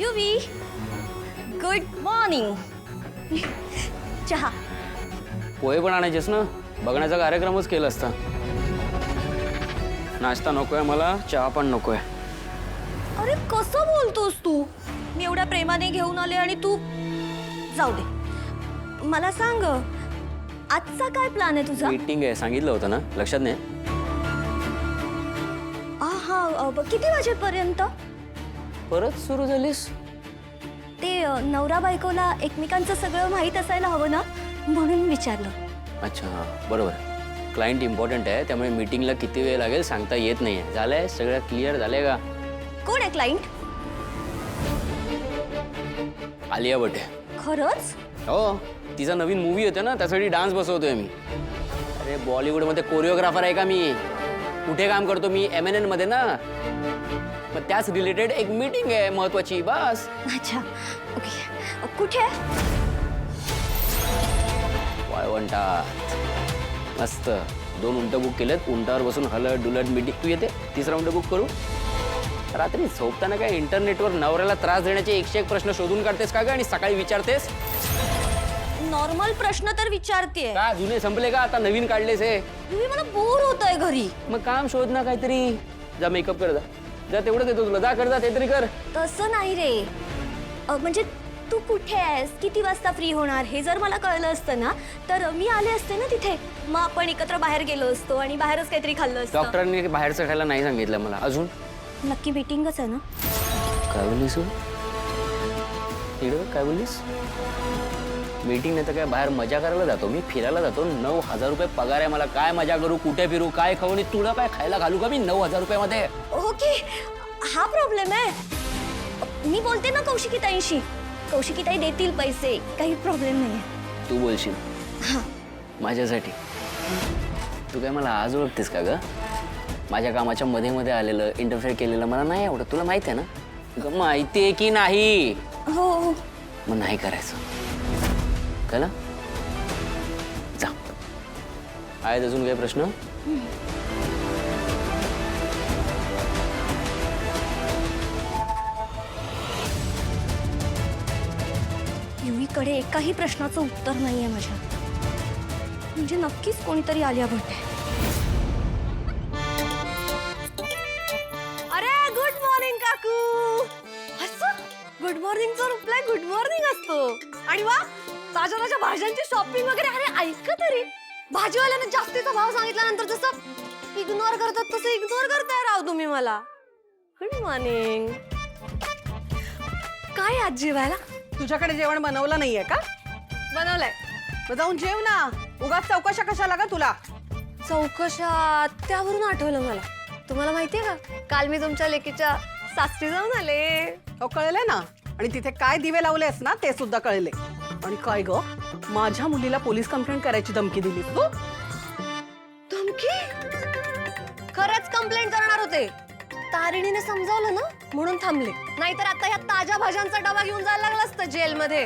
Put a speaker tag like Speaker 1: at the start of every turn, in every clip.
Speaker 1: युवी, good morning. चहा.
Speaker 2: पोहे पण आणायचेस ना, बघण्याचा कार्यक्रमच केला असता. नाश्ता नकोय मला, चहा पण नकोय.
Speaker 1: अरे कसं बोलतोस तू? मी एवढ्या प्रेमाने घेऊन आले आणि तू. जाऊ दे, मला सांग आजचा काय प्लॅन आहे तुझा?
Speaker 2: मीटिंग आहे, सांगितलं होतं ना, लक्षात नाही?
Speaker 1: हा, किती वाजेपर्यंत?
Speaker 2: परत सुरू झालीस?
Speaker 1: ते नवरा बायकोला एकमेकांचं सगळं माहीत असायला हवं ना, म्हणून विचारलं.
Speaker 2: अच्छा, बरोबर. क्लायंट इम्पॉर्टंट आहे, त्यामुळे मीटिंगला किती वेळ लागेल सांगता येत नाहीये. झालंय सगळं क्लिअर झालंय का?
Speaker 1: कोण आहे क्लायंट?
Speaker 2: आलिया भट आहे.
Speaker 1: खरंच?
Speaker 2: हो, तिचा नवीन मूवी होता ना, त्यासाठी डान्स बसवतोय मी. अरे बॉलिवूडमध्ये कोरिओग्राफर आहे का मी? कुठे काम करतो मी? MNN मध्ये ना. मग त्याच रिलेटेड एक मीटिंग आहे महत्वाची, बस.
Speaker 1: अच्छा, ओके. कुठे आहे?
Speaker 2: वाळवंटात. मस्त 2 उंट बुक केलेत, उंटावर बसून हलत डुलत मीटिंग. तू येते? 3रा उंट बुक करू. रात्री झोपताना काय इंटरनेटवर नवऱ्याला त्रास देण्याचे 101 प्रश्न शोधून काढतेस का ग आणि सकाळी विचारतेस?
Speaker 1: नॉर्मल प्रश्न तर विचारतेय.
Speaker 2: का जुने संपले का? आता नवीन काढलेस हे?
Speaker 1: तुम्ही मला बोर होतंय घरी.
Speaker 2: मग काम शोध ना काहीतरी. जा मेकअप कर, जा तेवढं देतो तुला. जा कर, जा ते तरी कर.
Speaker 1: तसं नाही रे, म्हणजे तू कुठे आहेस, किती वाजता फ्री होणार हे जर मला कळलं असतं ना, तर मी आले असते ना तिथे. मग आपण एकत्र बाहेर गेलो असतो आणि बाहेरच काहीतरी खाल्लं असतं.
Speaker 2: डॉक्टरांनी बाहेरचं खायला नाही सांगितलं मला अजून.
Speaker 1: नक्की मीटिंगच आहे ना?
Speaker 2: काय बोललीस? काय बोललीस? मीटिंग नाही तर काय, बाहेर मजा करायला जातो मी, फिरायला जातो. 9,000 रुपये पगार आहे मला. काय मजा करू, कुठे फिरू, काय खाऊ आणि तुला काय खायला घालू का मी 9,000 रुपयामध्ये?
Speaker 1: ओके, हा प्रॉब्लेम आहे. मी बोलते ना कौशिकीताईंशी. कौशिकीताई देतील पैसे, काही प्रॉब्लेम नाही आहे.
Speaker 2: तू बोलशील?
Speaker 1: हां.
Speaker 2: माझ्यासाठी? तू काय मला आज ओळखतेस का ग? माझ्या कामाच्या मध्ये मध्ये आलेलं, इंटरफेअर केलेलं मला नाही आवडत. तुला माहिती आहे ना? माहिती आहे की नाही?
Speaker 1: हो.
Speaker 2: मग नाही करायचं, कळलं? जा. आहेत अजून काही प्रश्न?
Speaker 1: युवीकडे एकाही प्रश्नाचं उत्तर नाहीये माझ्या. म्हणजे नक्कीच कोणीतरी आलिया भट आहे. अरे गुड मॉर्निंग काकू. असं गुड मॉर्निंगचा रिप्लाय गुड मॉर्निंग असतो. आणि वा, ताज्या ताज्या भाज्यांची शॉपिंग वगैरे. अरे ऐका तरी, भाजीवाल्याने जास्तीचा भाव सांगितल्यानंतर जसं इग्नोर करतात तसं इग्नोर करताय राव तुम्ही मला. Good morning. काय आज जेवायला?
Speaker 3: तुझ्याकडे जेवण बनवलं नाहीये का?
Speaker 1: बनवलंय.
Speaker 3: मग जाऊन जेव ना. उगाच चौकशा कशाला का तुला?
Speaker 1: चौकशा त्यावरून आठवलं मला. तुम्हाला माहितीये का, काल मी तुमच्या लेकीच्या सासरी जाऊन आले.
Speaker 3: हो, कळले ना. आणि तिथे काय दिवे लावलेस ना ते सुद्धा कळले. आणि काय ग, माझ्या मुलीला पोलीस कंप्लेंट करायची धमकी दिली तू?
Speaker 1: धमकी? खरंच कंप्लेंट करणार होते. तारिणीने समजावलं ना, म्हणून थांबले. नाहीतर आता या ताज्या भाज्यांचा डबा घेऊन जायला लागला असतं जेलमध्ये.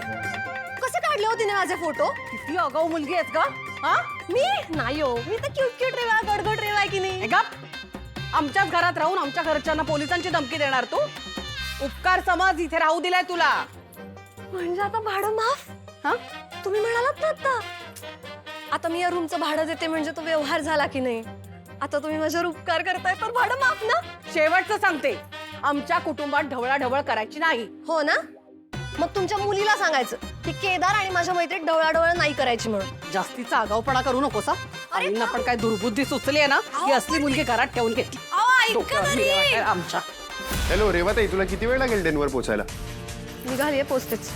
Speaker 1: कसे काढले होते ना माझे फोटो?
Speaker 3: किती अगाऊ मुलगी आहेस का? हा?
Speaker 1: मी नाही हो, मी तर क्यूट क्यूट रेवा, गडगड रेवा की नाही.
Speaker 3: हे गप. आमच्याच घरात राहून आमच्या घरच्यांना पोलिसांची धमकी देणार तू? उपकार समज, इथे राहू दिलाय तुला.
Speaker 1: म्हणजे आता भाडं माफ?
Speaker 3: हा?
Speaker 1: तुम्ही म्हणालात ना आता. आता मी या रूमचं भाडं देते म्हणजे तो व्यवहार झाला की नाही. आता तुम्ही माझ्यावर उपकार करताय तर भाडं माफ ना?
Speaker 3: शेवटचं सांगते, आमच्या कुटुंबात ढवळाढवळ करायची नाही.
Speaker 1: हो ना? मग तुमच्या मुलीला सांगायचं की केदार आणि माझ्या मैत्रीत ढवळाढवळ नाही करायची म्हणून.
Speaker 3: जास्तीचा आगाऊपणा करू नकोस.
Speaker 1: अरे
Speaker 3: पण काय दुर्बुद्धी सुचली आहे ना, ही असली मुलगी घरात ठेवून घेतली. डोक्यावर मिऱ्या वाटायला आमच्या.
Speaker 4: हॅलो रेवाताई, तुला किती वेळ लागेल डेनवर पोचायला?
Speaker 1: निघालीये पोचतेच.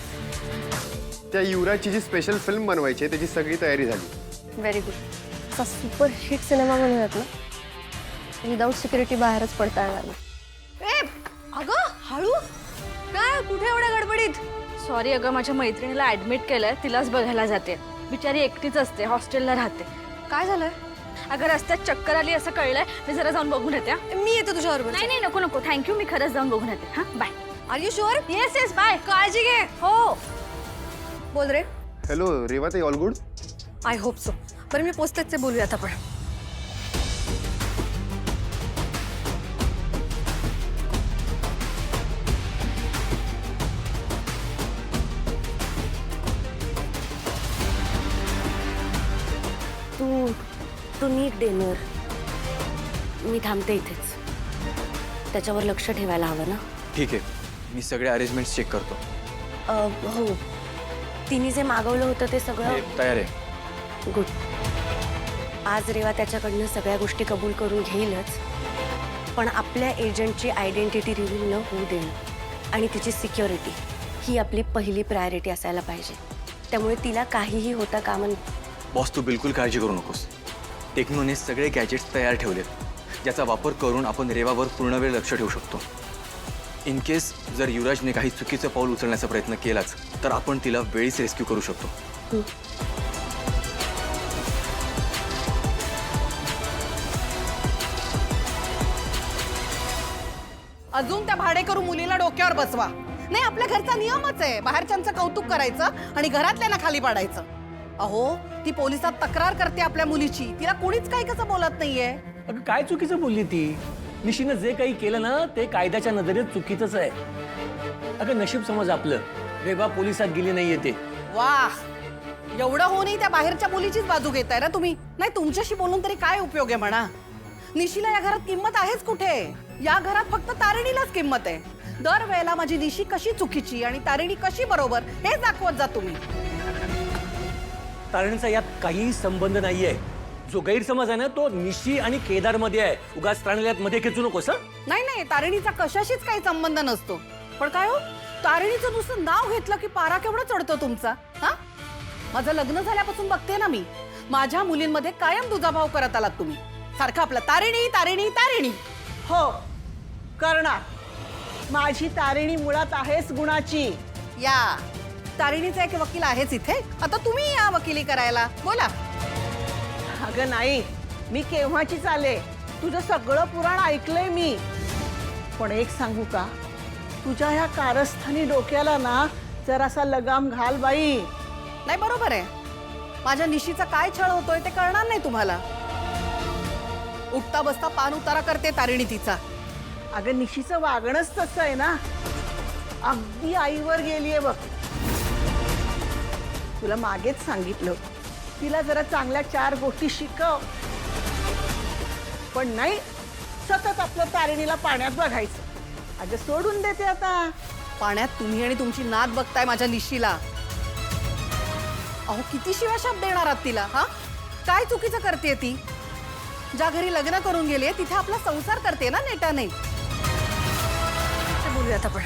Speaker 4: त्या युवराजची जी स्पेशल फिल्म बनवायची आहे त्याची सगळी तयारी झाली.
Speaker 1: Very good. असा सुपर हिट सिनेमा बनवूयात ना, विदाउट सिक्युरिटी बाहेरच पडता येणार नाही. अगं हळू काय, कुठे एवढ्या गडबडीत?
Speaker 5: सॉरी अगं, माझ्या मैत्रिणीला ऍडमिट केलंय, तिलाच बघायला जाते. बिचारी एकटीच असते, हॉस्टेलला राहते.
Speaker 1: काय झालंय?
Speaker 5: अगं रस्त्यात चक्कर आली असं कळलंय, मी जरा जाऊन बघून येते.
Speaker 1: मी येते तुझ्याबरोबर.
Speaker 5: नाही नाही, नको नको, थँक्यू, मी खरंच जाऊन बघून येते. हां, bye.
Speaker 1: Are you sure?
Speaker 5: Yes yes, bye.
Speaker 1: काळजी घे.
Speaker 5: हो.
Speaker 1: बोल रे.
Speaker 4: हॅलो रेवाताई, all good?
Speaker 1: I hope so. बरं मी पोचतेच, बोलूयात आपण. तो नीट डिनर. मी थांबते इथेच. त्याच्यावर लक्ष ठेवायला हवं ना.
Speaker 6: ठीक आहे, मी सगळे अरेंजमेंट्स चेक करतो.
Speaker 1: हो, तिने जे मागवलं होतं ते
Speaker 6: हे
Speaker 1: सगळं
Speaker 6: तयार आहे.
Speaker 1: गुड. आज रेवा त्याच्याकडनं सगळ्या गोष्टी कबूल करून घेईलच, पण आपल्या एजंटची आयडेंटिटी रिव्हील न होऊ देणं आणि तिची सिक्युरिटी ही आपली पहिली प्रायोरिटी असायला पाहिजे. त्यामुळे तिला काहीही होता कामा नये.
Speaker 6: बॉस, तू बिलकुल काळजी करू नकोस. टेक्नोने सगळे गॅजेट्स तयार ठेवलेत, ज्याचा वापर करून आपण रेवावर पूर्ण वेळ लक्ष ठेवू शकतो. इन केस जर युवराजने काही चुकीचं पाऊल उचलण्याचा प्रयत्न केलाच तर आपण तिला वेळीच रेस्क्यू करू शकतो.
Speaker 3: अजून त्या भाडेकरू मुलीला डोक्यावर बसवा. नाही, आपल्या घरचा नियमच आहे बाहेरच्यांचं कौतुक करायचं आणि घरातल्यांना खाली पाडायचं. अहो, ती पोलिसात तक्रार करते आपल्या मुलीची. तिला कोणीच काही कसं बोलत नाहीये.
Speaker 7: अगं काय चुकीचं बोलली ती? निशीनं जे काही केलं ना ते कायद्याच्या नजरेत चुकीचंच आहे. अगं नशीब समज आपलं रेवा पोलिसात गेली नाहीये ते.
Speaker 3: वाह, एवढं होऊनही त्या बाहेरच्या मुलीचीच बाजू घेताय ना तुम्ही. नाही, तुमच्याशी बोलून तरी काय उपयोग आहे म्हणा. निशीला या घरात किंमत आहेच कुठे? या घरात फक्त तारिणीलाच किंमत आहे. दरवेळेला माझी निशी कशी चुकीची आणि तारिणी कशी बरोबर हे दाखवत जा तुम्ही.
Speaker 7: तारणीचा यात काहीही संबंध नाहीये. जो गैरसमज आहे ना तो निशी आणि केदार मध्ये आहे. उगाच तारणीला मध्ये खेचू नकोस.
Speaker 3: नाही नाही, तारिणीचा कशाशीच काही संबंध नसतो. पण काय हो, तारिणीचं नुसतं नाव घेतलं की पारा केवढा चढतो तुमचा. हा, माझं लग्न झाल्यापासून बघते ना मी, माझ्या मुलींमध्ये कायम दुजाभाव करत आलात तुम्ही. सारखं आपलं तारिणी तारिणी तारिणी.
Speaker 8: हो करणार. माझी तारिणी मुळात आहेच गुणाची.
Speaker 3: या तारिणीचा एक वकील आहेच इथे. आता तुम्ही या वकिली करायला. बोला.
Speaker 8: अगं नाही, मी केव्हाचीच आले. तुझं सगळं पुराण ऐकलंय मी. पण एक सांगू का, तुझ्या ह्या कारस्थानी डोक्याला ना जरासा लगाम घाल बाई.
Speaker 3: नाही, बरोबर आहे. माझ्या निशीचा काय छळ होतोय ते कळणार नाही तुम्हाला. उठता बसता पान उतारा करते तारिणी तिचा.
Speaker 8: अगं निशीचं वागणंच तसं आहे ना. अगदी आईवर गेलीये बघ. तुला मागेच सांगितलं तिला जरा चांगल्या 4 गोष्टी शिकव. पण नाही, सतत आपलं तारिणीला पाण्यात बघायचं. अगं सोडून देते आता.
Speaker 3: पाण्यात तुम्ही आणि तुमची नात बघताय माझ्या निशीला. अहो, किती शिवाशाप देणार आहात तिला? हा, काय चुकीचं करते ती? ज्या घरी लग्न करून गेले तिथे आपला संसार करते ना नेटाने. बोलूयात आपण.